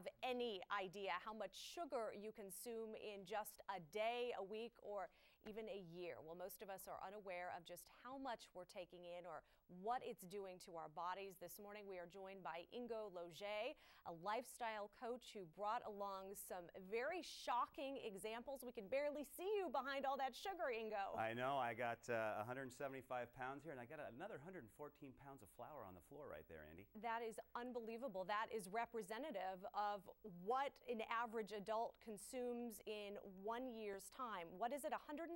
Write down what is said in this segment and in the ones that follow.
have any idea how much sugar you consume in just a day, a week, or even a year? Well, most of us are unaware of just how much we're taking in or what it's doing to our bodies. This morning, we are joined by Ingo, a lifestyle coach who brought along some very shocking examples. We can barely see you behind all that sugar, Ingo. I know. I got 175 pounds here, and I got another 114 pounds of flour on the floor right there, Andy. That is unbelievable. That is representative of what an average adult consumes in 1 year's time. What is it, 175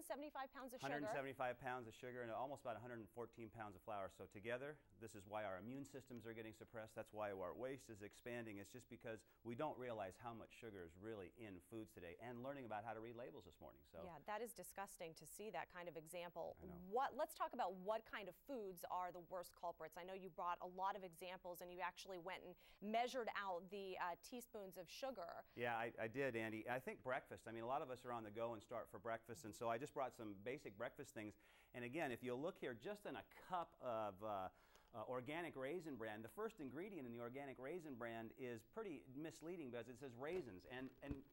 pounds of sugar? 175 pounds of sugar and almost about 114 pounds of flour. So together, this is why our immune systems are getting suppressed. That's why our waist is expanding. It's just because we don't realize how much sugar is really in foods today, and learning about how to read labels this morning. So yeah, that is disgusting to see that kind of example. I know. Let's talk about what kind of foods are the worst culprits. I know you brought a lot of examples, and you actually went and measured out the teaspoons of sugar. Yeah, I did, Andy. I think breakfast. I mean, a lot of us are on the go and start for breakfast, and so I just brought some basic breakfast things. And again, if you look here, just in a cup of organic raisin bran, the first ingredient in the organic raisin bran is pretty misleading because it says raisins, and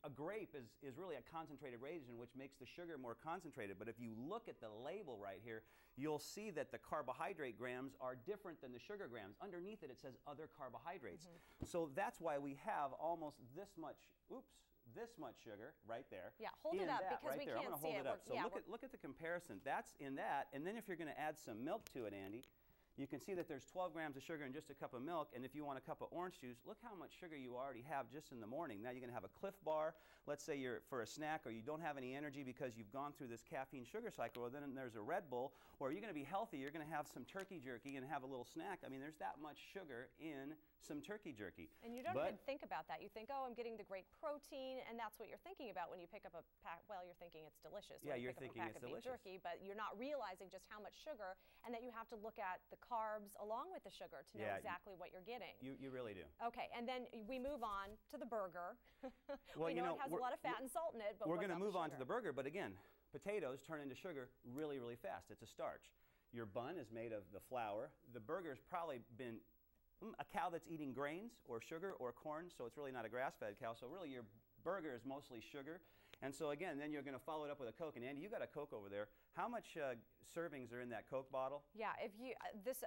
a grape is really a concentrated raisin, which makes the sugar more concentrated. But if you look at the label right here, you'll see that the carbohydrate grams are different than the sugar grams. Underneath it says other carbohydrates. So that's why we have almost this much, this much sugar right there. Yeah, hold it up because we can't see it. I'm going to hold it up. So look at the comparison. That's in that, and then if you're going to add some milk to it, Andy, you can see that there's 12 grams of sugar in just a cup of milk, and if you want a cup of orange juice, look how much sugar you already have just in the morning. Now you're going to have a Cliff Bar. Let's say you're for a snack, or you don't have any energy because you've gone through this caffeine sugar cycle, or then there's a Red Bull, or you're going to be healthy, you're going to have some turkey jerky and have a little snack. I mean, there's that much sugar in some turkey jerky. And you don't even think about that. You think, oh, I'm getting the great protein, and that's what you're thinking about when you pick up a pack. Well, you're thinking it's delicious. Yeah, you're thinking it's delicious. Jerky, but you're not realizing just how much sugar, and that you have to look at the carbs along with the sugar to know exactly what you're getting. You really do. Okay, and then we move on to the burger. Well, we know it has a lot of fat and salt in it, but we're going to move on to the burger. But again, potatoes turn into sugar really, really fast. It's a starch. Your bun is made of the flour. The burger's probably been a cow that's eating grains or sugar or corn, so it's really not a grass-fed cow. So really your burger is mostly sugar. And so again, then you're going to follow it up with a Coke. And Andy, you got a Coke over there. How much servings are in that Coke bottle? Yeah, if you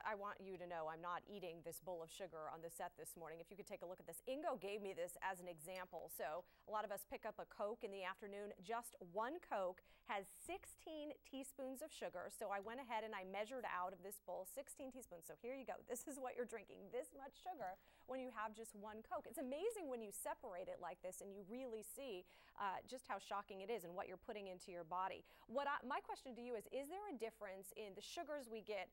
I want you to know I'm not eating this bowl of sugar on the set this morning. If you could take a look at this. Ingo gave me this as an example. So a lot of us pick up a Coke in the afternoon. Just one Coke has 16 teaspoons of sugar. So I went ahead and I measured out of this bowl 16 teaspoons. So here you go. This is what you're drinking, this much sugar when you have just one Coke. It's amazing when you separate it like this and you really see just how shocking it is and what you're putting into your body. My question to you is there a difference in the sugars we get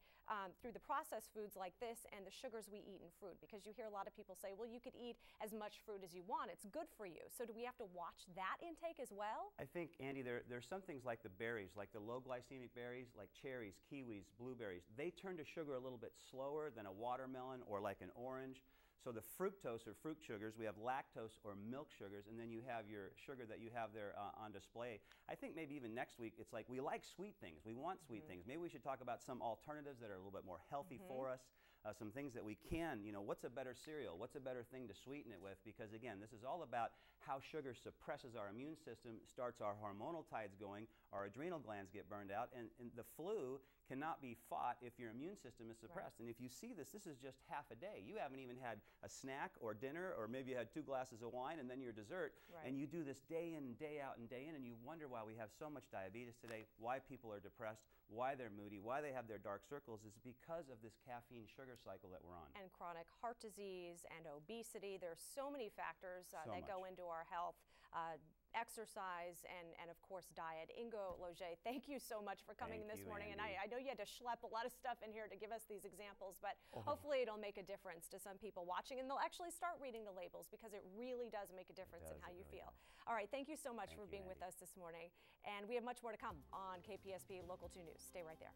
through the processed foods like this and the sugars we eat in fruit? Because you hear a lot of people say, well, you could eat as much fruit as you want. It's good for you. So do we have to watch that intake as well? I think, Andy, there's some things like the berries, like the low glycemic berries, like cherries, kiwis, blueberries. They turn to sugar a little bit slower than a watermelon or like an orange. So the fructose or fruit sugars, we have lactose or milk sugars, and then you have your sugar that you have there on display. I think maybe even next week, it's like we like sweet things. We want sweet things. Maybe we should talk about some alternatives that are a little bit more healthy for us, some things that we can, what's a better cereal? What's a better thing to sweeten it with? Because again, this is all about how sugar suppresses our immune system, starts our hormonal tides going, our adrenal glands get burned out, and the flu cannot be fought if your immune system is suppressed. And if you see this is just half a day. You haven't even had a snack or dinner, or maybe you had 2 glasses of wine and then your dessert, and you do this day in, day out, and day in, and you wonder why we have so much diabetes today, why people are depressed, why they're moody, why they have their dark circles, is because of this caffeine sugar cycle that we're on. And chronic heart disease and obesity. There's so many factors that go into our health. Exercise and of course diet. Ingo Loge, thank you so much for coming this morning. Andy. And I know you had to schlep a lot of stuff in here to give us these examples, but hopefully it'll make a difference to some people watching, and they'll actually start reading the labels because it really does make a difference in how you feel. All right, thank you so much for being with us this morning, and we have much more to come on KPSP Local 2 News. Stay right there.